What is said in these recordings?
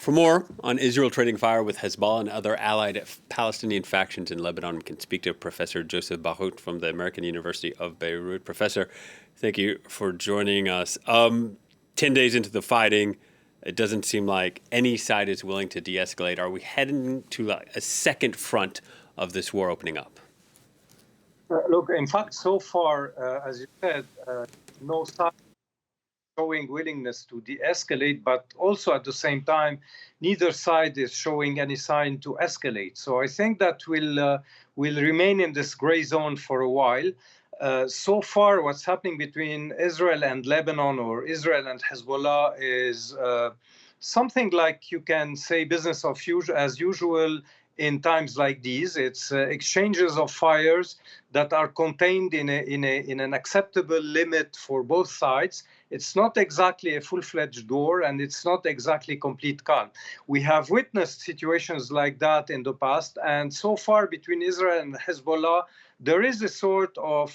For more on Israel trading fire with Hezbollah and other allied Palestinian factions in Lebanon, we can speak to Professor Joseph Bahout from the American University of Beirut. Professor, thank you for joining us. 10 days into the fighting, it doesn't seem like any side is willing to de-escalate. Are we heading to a second front of this war opening up? Look, in fact, so far, as you said, no side showing willingness to de-escalate, but also at the same time, neither side is showing any sign to escalate. So I think that will remain in this gray zone for a while. So far, what's happening between Israel and Lebanon, or Israel and Hezbollah, is something like, you can say, business as usual in times like these. It's exchanges of fires that are contained in an acceptable limit for both sides. It's not exactly a full-fledged war, and it's not exactly complete calm. We have witnessed situations like that in the past, and so far between Israel and Hezbollah, there is a sort of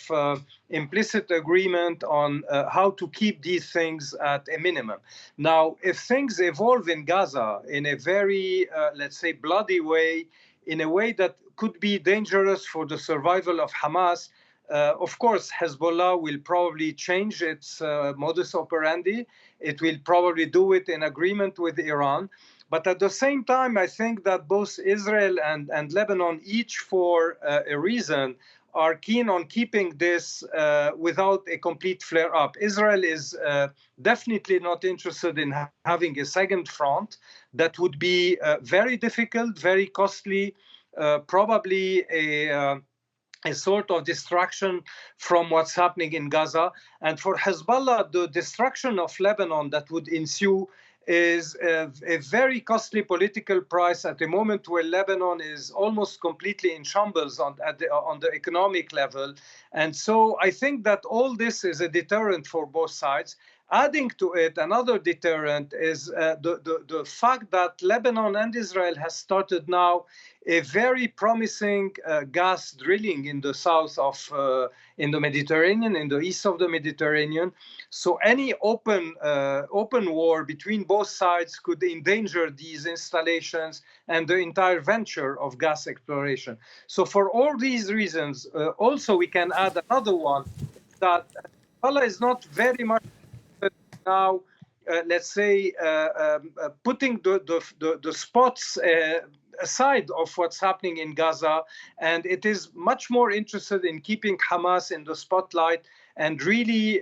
implicit agreement on how to keep these things at a minimum. Now, if things evolve in Gaza in a very, let's say, bloody way, in a way that could be dangerous for the survival of Hamas, of course, Hezbollah will probably change its modus operandi. It will probably do it in agreement with Iran. But at the same time, I think that both Israel and Lebanon, each for a reason, are keen on keeping this without a complete flare-up. Israel is definitely not interested in having a second front. That would be very difficult, very costly, probably a sort of distraction from what's happening in Gaza. And for Hezbollah, the destruction of Lebanon that would ensue is a very costly political price at a moment where Lebanon is almost completely in shambles on the economic level. And so I think that all this is a deterrent for both sides. Adding to it, another deterrent is the fact that Lebanon and Israel has started now a very promising gas drilling in the south of in the Mediterranean, in the east of the Mediterranean. So any open war between both sides could endanger these installations and the entire venture of gas exploration. So for all these reasons, also we can add another one, that Hezbollah is not very much now, let's say, putting the spots aside of what's happening in Gaza, and it is much more interested in keeping Hamas in the spotlight and really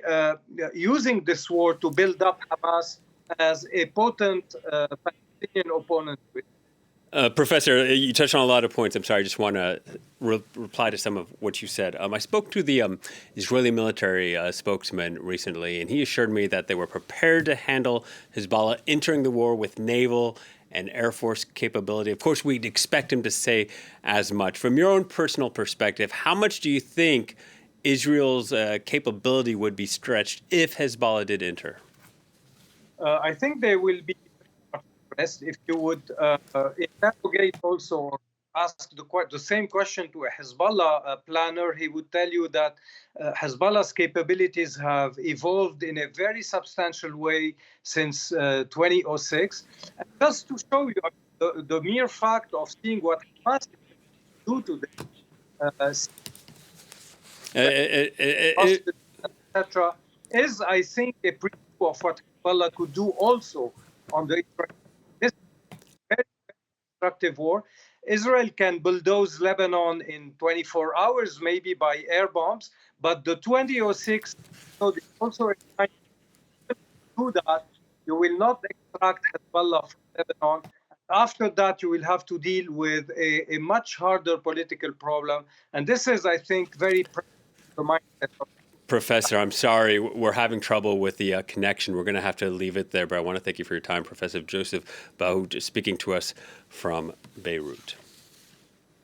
using this war to build up Hamas as a potent Palestinian opponent. Professor, you touched on a lot of points. I'm sorry, I just want to reply to some of what you said. I spoke to the Israeli military spokesman recently, and he assured me that they were prepared to handle Hezbollah entering the war with naval and Air Force capability. Of course, we'd expect him to say as much. From your own personal perspective, how much do you think Israel's capability would be stretched if Hezbollah did enter? I think they will be impressed. If you would interrogate also, or ask the same question to a Hezbollah planner, he would tell you that Hezbollah's capabilities have evolved in a very substantial way since 2006. And just to show you the mere fact of seeing what Hamas do to them, etc., is, I think, a preview of what Hezbollah could do also on the this very destructive war. Israel can bulldoze Lebanon in 24 hours, maybe by air bombs, but the 2006 also do that. You will not extract Hezbollah from Lebanon. After that, you will have to deal with a much harder political problem. And this is, I think, very the mindset of Professor, I'm sorry, we're having trouble with the connection. We're going to have to leave it there, but I want to thank you for your time, Professor Joseph Bahout, speaking to us from Beirut.